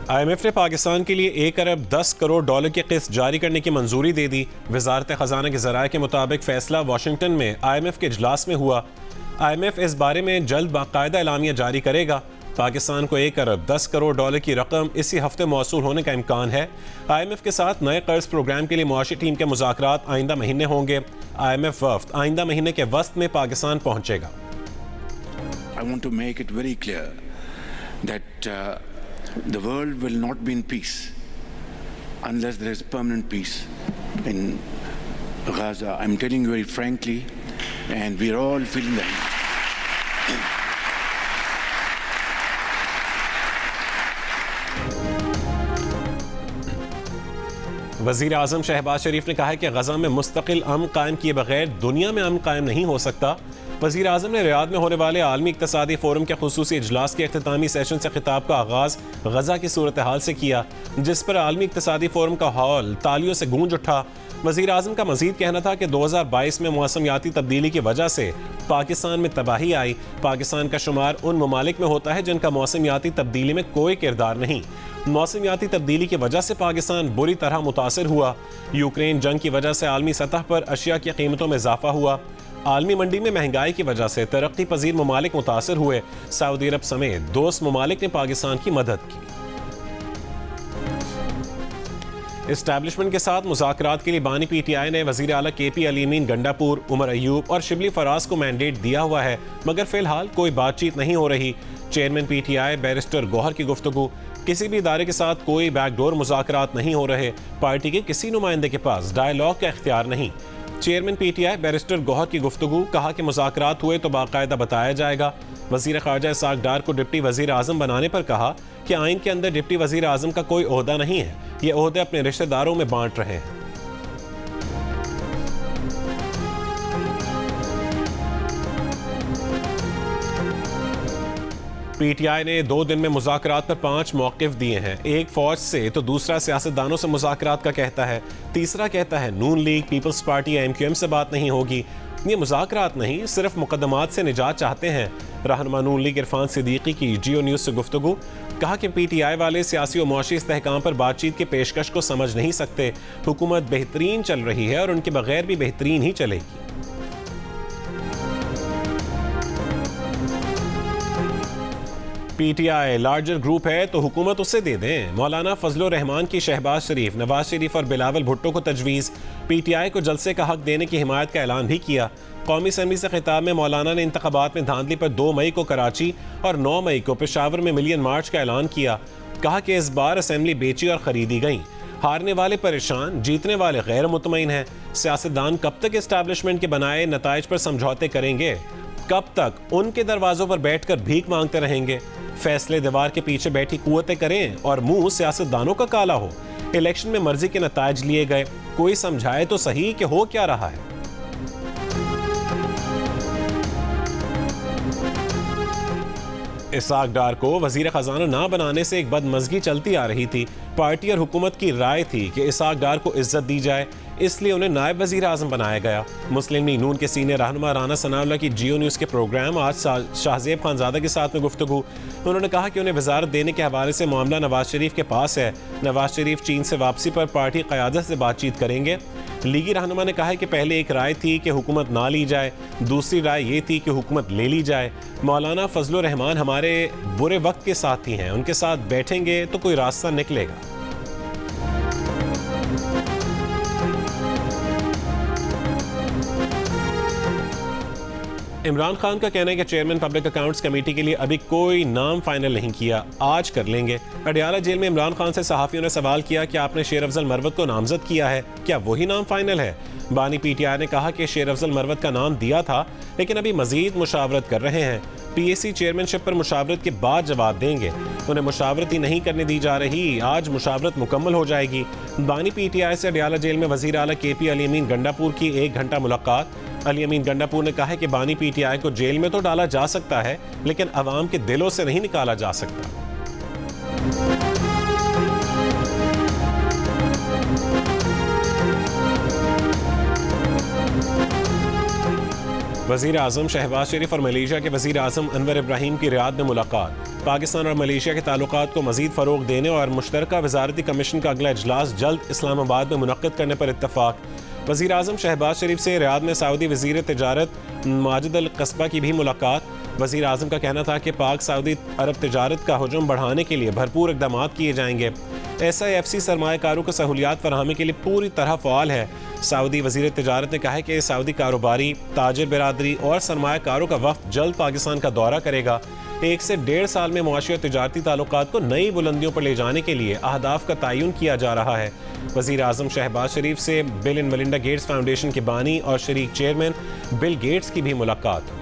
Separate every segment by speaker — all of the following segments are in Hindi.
Speaker 1: IMF ने पाकिस्तान के लिए 1 अरब 10 करोड़ डॉलर की किस्त जारी करने की मंजूरी दे दी। वजारत खजाना के ज़राए के मुताबिक फैसला वाशिंगटन में IMF के इजलास में हुआ। IMF इस बारे में जल्द बाकायदा एलामिया जारी करेगा। पाकिस्तान को 1 अरब 10 करोड़ डॉलर की रकम इसी हफ्ते मौसूल होने का इम्कान है। IMF के साथ नए कर्ज प्रोग्राम के लिए मुआशी टीम के मुज़ाकरात आइंदा महीने होंगे। IMF वफ्द आइंदा महीने के वस्त में पाकिस्तान पहुंचेगा।
Speaker 2: I want to make it very clear that the world will not be in peace unless there is permanent peace in Gaza. I'm telling you very frankly, and we're all feeling that.
Speaker 1: वज़ीर आज़म शहबाज शरीफ ने कहा है कि गज़ा में मुस्तकिल अमन कायम किए बगैर दुनिया में अमन कायम नहीं हो सकता। वज़ीर आज़म ने रियाद में होने वाले आलमी इक़्तिसादी फोरम के खुसूसी इजलास के इख्तितामी सेशन से खिताब का आगाज़ गज़ा की सूरत हाल से किया, जिस पर आलमी इक़्तिसादी फोरम का हॉल तालियों से गूंज उठा। वज़ीर आज़म का मज़ीद कहना था कि 2022 में मौसमियाती तब्दीली की वजह से पाकिस्तान में तबाही आई। पाकिस्तान का शुमार उन ममालिक में होता है जिनका मौसमियाती तब्दीली में कोई किरदार नहीं। मौसमियाती तब्दीली की वजह से पाकिस्तान बुरी तरह मुतासर हुआ। यूक्रेन जंग की वजह से आलमी सतह पर अशिया की कीमतों में इजाफा हुआ। आलमी मंडी में महंगाई की वजह से तरक्की पजीर ममालिक मुतासर हुए। सऊदी अरब समेत दोस्त ममालिक ने पाकिस्तान की मदद की। इस्टेब्लिशमेंट के साथ मुज़ाकरात के लिए बानी PTI ने वज़ीर आला KP अली-अमीन गंडापुर, उमर अयूब और शिबली फराज को मैंडेट दिया हुआ है, मगर फिलहाल कोई बातचीत नहीं हो रही। चेयरमैन PTI बैरिस्टर गौहर की गुफ्तगू, किसी भी इदारे के साथ कोई बैकडोर मुज़ाकरात नहीं हो रहे। पार्टी के किसी नुमाइंदे के पास डायलॉग का इख्तियार नहीं। चेयरमैन PTI बैरिस्टर गौहर की गुफ्तगू, कहा कि मुज़ाकरात हुए तो बाकायदा बताया जाएगा। वज़ीर ख़ारजा इसाक डार को डिप्टी वज़ीर आज़म बनाने पर कहा कि आइन के अंदर डिप्टी वज़ीर आज़म का कोई ओहदा नहीं है, ये ओहदे अपने रिश्तेदारों में बांट रहे हैं। PTI ने 2 दिन में मुज़ाकरात पर 5 मौक़िफ़ दिए हैं। एक फ़ौज से तो दूसरा सियासतदानों से मुज़ाकरात का कहता है, तीसरा कहता है नून लीग, पीपल्स पार्टी, MQM से बात नहीं होगी। ये मुज़ाकरात नहीं, सिर्फ मुकदमात से निजात चाहते हैं। रहनुमा नून लीग इरफान सिद्दीकी की जियो न्यूज़ से गुफ्तगू, कहा कि PTI वाले सियासी और मुआशी इस्तेहकाम पर बातचीत की पेशकश को समझ नहीं सकते। हुकूमत बेहतरीन चल रही है और उनके बगैर भी बेहतरीन ही चलेगी। PTI लार्जर ग्रुप है तो हुकूमत उसे दे दें। मौलाना फजलुर रहमान की शहबाज शरीफ, नवाज शरीफ और बिलावल भुट्टो को तजवीज़। PTI को जलसे का हक देने की हिमायत का ऐलान भी किया। कौमी असम्बली से खिताब में मौलाना ने इंतखाबात में धांधली पर 2 मई को कराची और 9 मई को पेशावर में मिलियन मार्च का ऐलान किया। कहा कि इस बार असम्बली बेची और ख़रीदी गई। हारने वाले परेशान, जीतने वाले गैर मुतमईन हैं। सियासतदान कब तक इस्टेब्लिशमेंट के बनाए नताइज पर समझौते करेंगे? कब तक उनके दरवाज़ों पर बैठकर भीख मांगते रहेंगे? फैसले दीवार के पीछे बैठी कुव्वतें करें और मुंह सियासतदानों का काला हो। इलेक्शन में मर्जी के नताइज लिए गए, कोई समझाए तो सही कि हो क्या रहा है। इसाक डार को वजीर खजाना ना बनाने से एक बदमज़गी चलती आ रही थी। पार्टी और हुकूमत की राय थी कि इसाक डार को इज्जत दी जाए, इसलिए उन्हें नायब वजीर आज़म बनाया गया। मुस्लिम लीग नून के सीनियर रहनुमा राना सनाउल्लाह की जियो न्यूज़ के प्रोग्राम आज शाहजेब खानज़ादा के साथ में गुफ्तगू। उन्होंने कहा कि उन्हें वजारत देने के हवाले से मामला नवाज शरीफ के पास है। नवाज शरीफ चीन से वापसी पर पार्टी क़यादत से बातचीत करेंगे। लीगी रहनुमा ने कहा कि पहले एक राय थी कि हुकूमत ना ली जाए, दूसरी राय ये थी कि हुकूमत ले ली जाए। मौलाना फजलुर रहमान हमारे बुरे वक्त के साथी हैं, उनके साथ बैठेंगे तो कोई रास्ता निकलेगा। इमरान खान का कहना है कि चेयरमैन पब्लिक अकाउंट्स कमेटी के लिए अभी कोई नाम फाइनल नहीं किया, आज कर लेंगे। अडियाला जेल में इमरान खान से सहाफ़ियों ने सवाल किया कि आपने शेर अफजल मरवत को नामजद किया है, क्या वही नाम फाइनल है? बानी PTI ने कहा कि शेर अफजल मरवत का नाम दिया था, लेकिन अभी मजीद मुशावरत कर रहे हैं। PAC चेयरमैनशिप पर मुशावरत के बाद जवाब देंगे। उन्हें मुशावरत ही नहीं करने दी जा रही, आज मुशावरत मुकम्मल हो जाएगी। बानी PTI से अडियाला जेल में वज़ीर आला KP अली-अमीन गंडापुर की 1 घंटा मुलाकात। अली-अमीन गंडापुर ने कहा है कि बानी PTI को जेल में तो डाला जा सकता है, लेकिन अवाम के दिलों से नहीं निकाला जा सकता। वज़ीर आज़म शहबाज शरीफ और मलेशिया के वज़ीर आज़म अनवर इब्राहीम की रियाद में मुलाकात। पाकिस्तान और मलेशिया के ताल्लुकात को मज़ीद फ़रोग़ देने और मुश्तरका वज़ारती कमीशन का अगला इजलास जल्द इस्लामाबाद में मुनक़्क़िद करने पर इत्तफ़ाक़। वज़ीर आज़म शहबाज शरीफ से रियाद में सऊदी वज़ीर तिजारत माजिद अल कसबा की भी मुलाकात। वज़ीर आज़म का कहना था कि पाक सऊदी अरब तिजारत का हुजूम बढ़ाने के लिए भरपूर इक़दाम किए जाएंगे। SIFC सरमायाकारों को सहूलियात फराहमी के लिए पूरी तरह फ़ाल है। सऊदी वज़ीर तिजारत ने कहा है कि सऊदी कारोबारी, ताजिर बिरादरी और सरमायाकारों का वफ़द जल्द पाकिस्तान का दौरा करेगा। 1 से 1.5 साल में मुआशी और तिजारती ताल्लुकात को नई बुलंदियों पर ले जाने के लिए अहदाफ का तयन किया जा रहा है। वज़ीर आज़म शहबाज शरीफ से bill and Melinda Gates foundation के बानी और शरीक चेयरमैन बिल गेट्स की भी मुलाकात।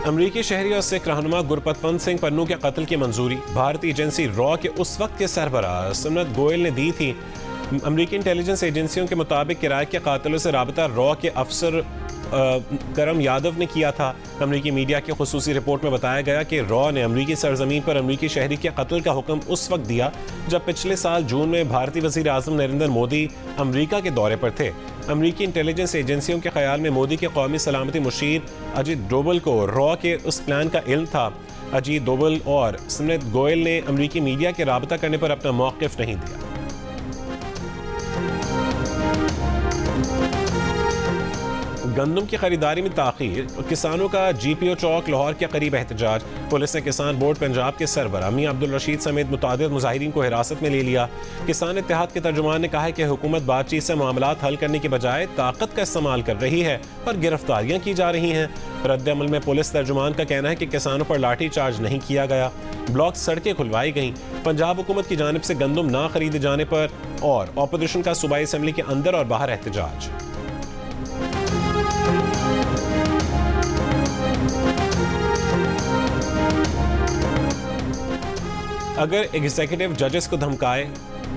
Speaker 1: अमरीकी शहरी और सिख रहनुमा गुरपतवंत सिंह पन्नू के कत्ल की मंजूरी भारतीय एजेंसी रॉ के उस वक्त के सरबराह सुमनत गोयल ने दी थी। अमरीकी इंटेलिजेंस एजेंसियों के मुताबिक किराए के कातिलों से राबता रॉ के अफसर करम यादव ने किया था। अमरीकी मीडिया की खुसूसी रिपोर्ट में बताया गया कि रॉ ने अमरीकी सरजमीन पर अमरीकी शहरी के कत्ल का हुक्म उस वक्त दिया जब पिछले साल जून में भारतीय वज़ीर आज़म नरेंद्र मोदी अमरीका के दौरे पर थे। अमरीकी इंटेलिजेंस एजेंसियों के ख्याल में मोदी के कौमी सलामती मुशीर अजीत डोवल को रॉ के उस प्लान का इल्म था। अजीत डोवल और सुमनत गोयल ने अमरीकी मीडिया के राबता करने पर अपना मौक़िफ़ नहीं दिया। गंदम की खरीदारी में ताख़ीर, किसानों का GPO चौक लाहौर के करीब एहतजाज। पुलिस ने किसान बोर्ड पंजाब के सरबराह मियां अब्दुल रशीद समेत मुतादिद मुजाहिरीन को हिरासत में ले लिया। किसान इत्तेहाद के तर्जुमान ने कहा है कि हुकूमत बातचीत से मामलात हल करने की बजाय ताकत का इस्तेमाल कर रही है और गिरफ्तारियां की जा रही हैं। रद्द-ए-अमल में पुलिस तर्जुमान का कहना है कि किसानों पर लाठी चार्ज नहीं किया गया, ब्लॉक सड़कें खुलवाई गईं। पंजाब हुकूमत की जानिब से गंदम ना खरीदे जाने पर और ऑपोजिशन का सूबाई असम्बली के अंदर और बाहर एहतजाज। अगर एग्जीक्यूटिव जजेस को धमकाए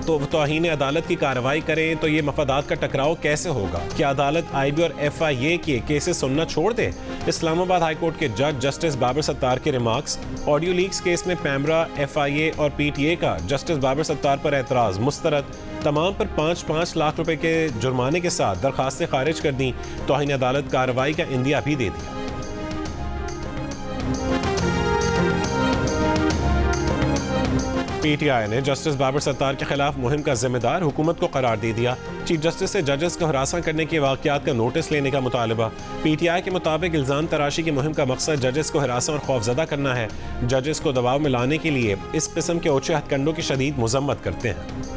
Speaker 1: तो तौहीन अदालत की कार्रवाई करें तो ये मफादात का टकराव कैसे होगा? क्या अदालत IB और FIA के केसेस सुनना छोड़ दे? इस्लामाबाद हाई कोर्ट के जज जस्टिस बाबर सत्तार के रिमार्क्स। ऑडियो लीक्स केस में पैमरा, FIA और PTA का जस्टिस बाबर सत्तार पर एतराज़ मुस्तरद। तमाम पर 5-5 लाख रुपए के जुर्माने के साथ दरखास्तें खारिज कर दी। तौहीन अदालत कार्रवाई का इंदिया भी दे दिया। PTI ने जस्टिस बाबर सत्तार के खिलाफ मुहिम का जिम्मेदार हुकूमत को करार दे दिया। चीफ जस्टिस से जजेस को हरासा करने के वाक़यात का नोटिस लेने का मुतालबा। PTI के मुताबिक इल्ज़ाम तराशी की मुहिम का मकसद जजेस को हरासा और खौफजदा करना है। जजेस को दबाव में लाने के लिए इस किस्म के ओछे हथकंडों की शदीद मजम्मत करते हैं।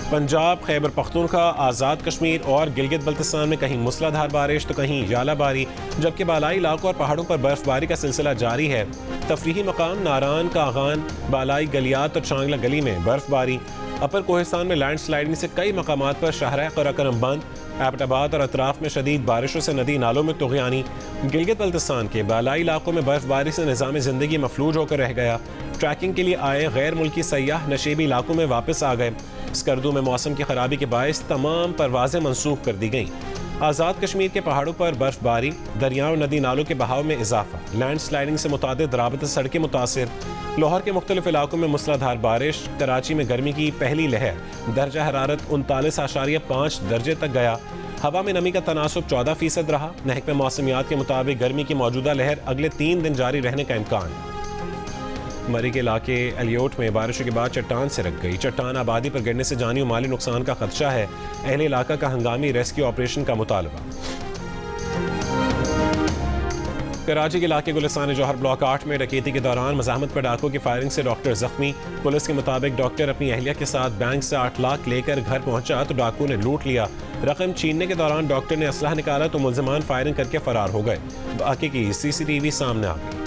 Speaker 1: पंजाब, खैबर पख्तूनख्वा, आज़ाद कश्मीर और गिलगित बल्तिस्तान में कहीं मूसलाधार बारिश तो कहीं यालाबारी, जबकि बालाई इलाकों और पहाड़ों पर बर्फबारी का सिलसिला जारी है। तफरीही मकाम नारान, कागान, बालाई गलियात और चांगला गली में बर्फबारी। अपर कोहिस्तान में लैंड स्लाइडिंग से कई मकामात पर शाहराह कराकरम बंद। एबटाबाद और अतराफ में शदीद बारिशों से नदी नालों में तुग़यानी। गिलगित बल्तिस्तान के बालाई इलाकों में बर्फबारी से निज़ाम ज़िंदगी मफलूज होकर रह गया। ट्रैकिंग के लिए आए गैर मुल्की सयाह नशेबी इलाकों में वापस आ गए। स्कर्दू में मौसम की खराबी के बायस तमाम परवाजें मनसूख कर दी गईं। आज़ाद कश्मीर के पहाड़ों पर बर्फबारी, दरियाओं नदी नालों के बहाव में इजाफा, लैंड स्लाइडिंग से मुतादिद राबता सड़कें मुतासिर। लाहौर के मुख्तलिफ इलाकों में मूसलाधार बारिश। कराची में गर्मी की पहली लहर, दर्जा हरारत 39.5 दर्जे तक गया। हवा में नमी का तनासुब 14% रहा। महकमे मौसमियात के मुताबिक गर्मी की मौजूदा लहर अगले 3 दिन जारी रहने का इम्कान। मरी के इलाके एलियोट में बारिशों के बाद चट्टान से रख गई। चट्टान आबादी पर गिरने से जानी और माली नुकसान का खदशा है। अहले इलाका का हंगामी रेस्क्यू ऑपरेशन का मुतालबा। कराची के इलाके गुलिस्तान जौहर ब्लॉक 8 में डकैती के दौरान मज़ाहमत पर डाकुओं की फायरिंग से डॉक्टर जख्मी। पुलिस के मुताबिक डॉक्टर अपनी अहलिया के साथ बैंक से 8 लाख लेकर घर पहुंचा तो डाकुओं ने लूट लिया। रकम छीनने के दौरान डॉक्टर ने असलहा निकाला तो मुलजमान फायरिंग करके फरार हो गए। वाक़े की CCTV सामने आ गई।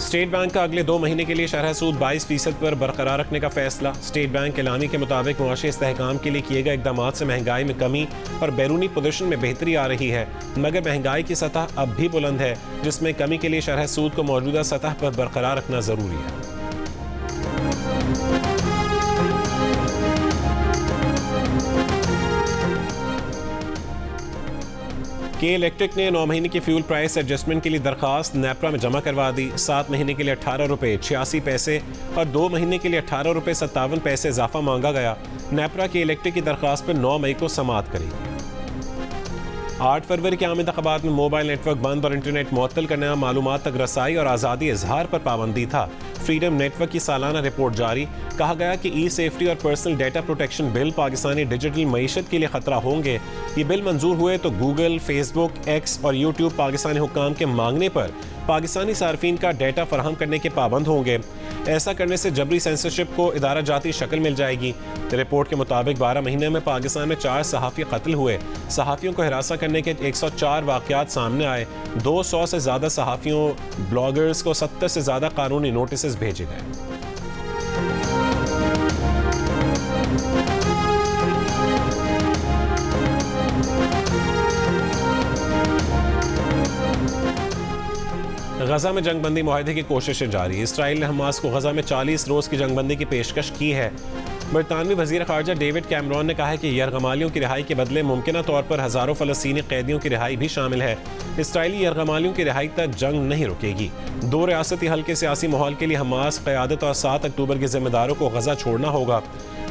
Speaker 1: स्टेट बैंक का अगले 2 महीने के लिए शरह सूद 22% पर बरकरार रखने का फैसला। स्टेट बैंक के एलामी के मुताबिक मुआशी इस्तेहकाम के लिए किए गए इक़दाम से महंगाई में कमी और बैरूनी पोजीशन में बेहतरी आ रही है, मगर महंगाई की सतह अब भी बुलंद है, जिसमें कमी के लिए शरह सूद को मौजूदा सतह पर बरकरार रखना ज़रूरी है। के इलेक्ट्रिक ने 9 महीने की फ्यूल प्राइस एडजस्टमेंट के लिए दरखास्त नेपरा में जमा करवा दी। 7 महीने के लिए 18 रुपये 86 पैसे और 2 महीने के लिए 18 रुपये 57 पैसे इजाफा मांगा गया। नेपरा के इलेक्ट्रिक की दरखास्त पर 9 मई को समाअत करेगी। 8 फरवरी के आम इंतखाबात में मोबाइल नेटवर्क बंद और इंटरनेट मुअत्तल करना, मालूमात तक रसाई और आज़ादी इजहार पर पाबंदी था। फ्रीडम नेटवर्क की सालाना रिपोर्ट जारी। कहा गया कि ई सेफ्टी और personal data protection bill Pakistani digital मईशत के लिए खतरा होंगे। ये बिल मंजूर हुए तो गूगल, फेसबुक, एक्स और यूट्यूब पाकिस्तानी हुक्काम के मांगने पर पाकिस्तानी सार्फिन का डेटा फराहम करने के पाबंद होंगे। ऐसा करने से जबरी सेंसरशिप को इदारा जाती शक्ल मिल जाएगी। रिपोर्ट के मुताबिक 12 महीने में पाकिस्तान में 4 सहाफ़ी कत्ल हुए। सहाफ़ियों को हिरासत करने के 104 वाक़यात सामने आए। 200 से ज़्यादा सहाफ़ियों, ब्लॉगर्स को 70 से ज़्यादा कानूनी नोटिस भेजे गए। गजा में जंगबंदी मुआहदे की कोशिशें जारी। इसराइल ने हमास को गजा में 40 रोज़ की जंगबंदी की पेशकश की है। बरतानवी वज़ीर ख़ारजा डेविड कैमरॉन ने कहा है कि यरगमालियों की रिहाई के बदले मुमकिना तौर पर हज़ारों फ़लस्तीनी कैदियों की रिहाई भी शामिल है। इसराइली यरगमालियों की रिहाई तक जंग नहीं रुकेगी। 2 रियासती हल के सियासी माहौल के लिए हमास क़यादत और 7 अक्टूबर के ज़िम्मेदारों को गजा छोड़ना होगा।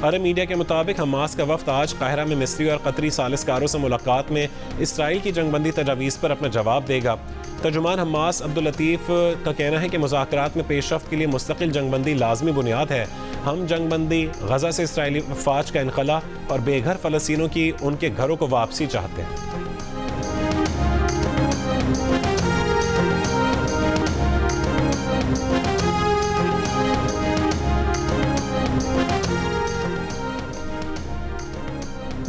Speaker 1: अरब मीडिया के मुताबिक हमास का वफ्द आज काहिरा में मिस्री और कतरी सालिसकारों से मुलाकात में इसराइल की जंगबंदी तजावीज़ पर अपना जवाब देगा। तर्जुमान हमास अब्दुल लतीफ़ का कहना है कि मुज़ाकरात में पेशरफ्त के लिए मुस्तकिल जंगबंदी लाजमी बुनियाद है। हम जंगबंदी, गजा से इसराइली फ़ौज का इनखला और बेघर फ़लस्तीनों की उनके घरों को वापसी चाहते हैं।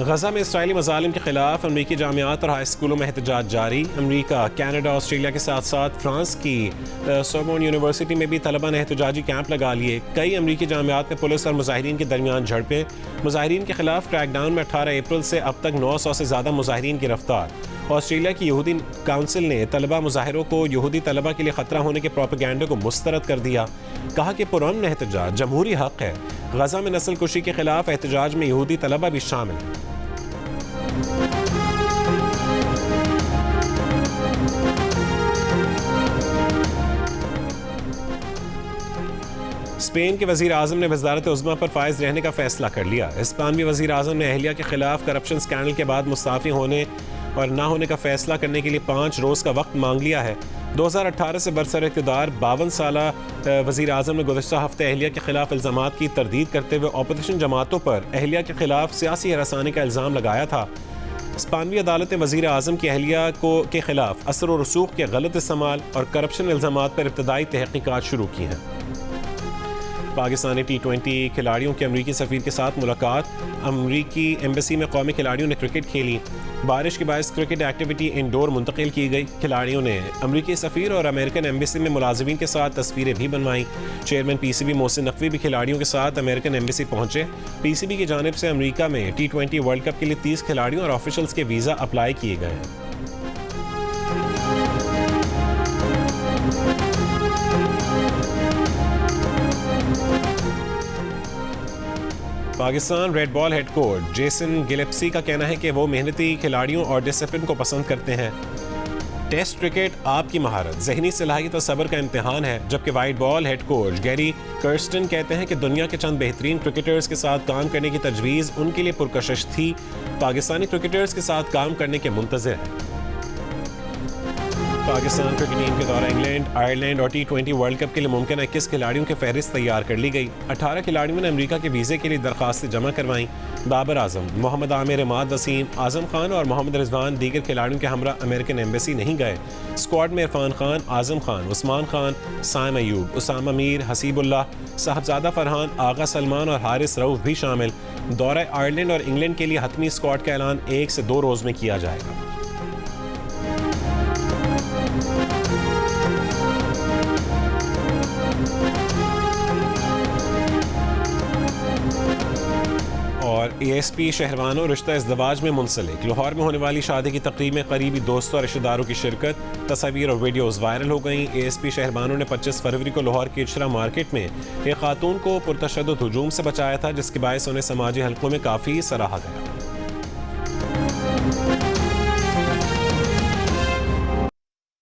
Speaker 1: गजा में इसराइली मज़ालिम के खिलाफ अमरीकी जामियात और हाई स्कूलों में एहतजाज जारी। अमरीका, कनाडा, ऑस्ट्रेलिया के साथ साथ फ्रांस की सोर्बोन यूनिवर्सिटी में भी तलबा ने एहतजाजी कैंप लगा लिए। कई अमरीकी जामियात में पुलिस और मुजाहिरीन के दरमियान झड़पें। मुजाहिरीन के खिलाफ क्रैकडाउन में 18 अप्रैल से अब तक 900 से ज़्यादा मुजाहिरीन गिरफ्तार। ऑस्ट्रेलिया की यहूदी काउंसिल ने तलबा मुजाहिरों को यहूदी तलबा के लिए खतरा होने के प्रोपेगेंडे को मुस्तरद कर दिया। कहा कि पुरअमन एहतजाज जमहूरी हक है। गजा में नस्ल कुशी के खिलाफ एहतजाज में यहूदी तलबा भी शामिल है। स्पेन के वज़ीर आज़म ने वज़ारत उज़्मा पर फाइज रहने का फैसला कर लिया। स्पेनी वज़ीर आज़म ने अहलिया के खिलाफ करप्शन स्कैंडल के बाद मुस्ताफ़ी होने और ना होने का फैसला करने के लिए 5 रोज़ का वक्त मांग लिया है। 2018 से बरसर इक़्तिदार 52 साला वज़ीर आज़म ने गुज़श्ता हफ्ते अहलिया के खिलाफ इल्ज़ामात की तरदीद करते हुए अपोजिशन जमातों पर अहलिया के खिलाफ सियासी हरासानी का इल्ज़ाम लगाया था। स्पेनी अदालत ने वज़ीर आज़म की अहलिया के खिलाफ असर और रसूख के गलत इस्तेमाल और करप्शन इल्ज़ामात पर इब्तदाई तहक़ीक़ात शुरू की हैं। पाकिस्तानी T20 खिलाड़ियों के अमरीकी सफ़ीर के साथ मुलाकात। अमरीकी एम्बेसी में कौमी खिलाड़ियों ने क्रिकेट खेली। बारिश के बायस क्रिकेट एक्टिविटी इंडोर मुंतकिल की गई। खिलाड़ियों ने अमरीकी सफ़ीर और अमेरिकन एम्बेसी में मुलाजिमीन के साथ तस्वीरें भी बनवाईं। चेयरमैन PCB मोहसिन नकवी भी खिलाड़ियों के साथ अमेरिकन एम्बेसी पहुंचे। PCB की जानिब से अमरीका में T20 वर्ल्ड कप के लिए 30 खिलाड़ियों और ऑफिशल्स के वीज़ा अप्लाई किए गए हैं। Pakistan red ball head coach Jason गिलेप्सी का कहना है कि वो मेहनती खिलाड़ियों और डिसिप्लिन को पसंद करते हैं। टेस्ट क्रिकेट आपकी महारत, जहनी सलाहियत और सब्र का इम्तिहान है। जबकि white ball head coach Gary Kirsten कहते हैं कि दुनिया के चंद बेहतरीन क्रिकेटर्स के साथ काम करने की तजवीज़ उनके लिए पुरकशिश थी। पाकिस्तानी क्रिकेटर्स के साथ काम करने के मुंतज़िर हैं। पाकिस्तान क्रिकेट टीम के दौरा इंग्लैंड, आयरलैंड और T20 वर्ल्ड कप के लिए मुमकिन 21 खिलाड़ियों की फहरिस्त तैयार कर ली गई। 18 खिलाड़ियों ने अमेरिका के वीज़े के लिए दरखास्तें जमा करवाईं। बाबर आजम, मोहम्मद आमिर, इमाद वसीम, आजम खान और मोहम्मद रिजवान दीगर खिलाड़ियों के हमरा अमेरिकन एम्बेसी नहीं गए। स्क्वाड में इरफान खान, आजम खान, उस्मान खान, साइम अयूब, उसामा मीर, हसीबुल्लाह, साहबजादा फरहान, आगा सलमान और हारिस रऊफ भी शामिल। दौरा आयरलैंड और इंग्लैंड के लिए हतमी स्क्वाड का ऐलान 1 से 2 रोज़ में किया जाएगा। और ASP शहरवानों रिश्ता इज़्दवाज में मुंसलिक। लाहौर में होने वाली शादी की तकरीब में करीबी दोस्तों और रिश्तेदारों की शिरकत। तस्वीर और वीडियोज़ वायरल हो गई। ASP शहरवानों ने 25 फरवरी को लाहौर की इचरा मार्केट में एक खातून को पुरतशद्दुद हुजूम से बचाया था, जिसके बायस उन्हें समाजी हलकों में काफ़ी सराहा गया।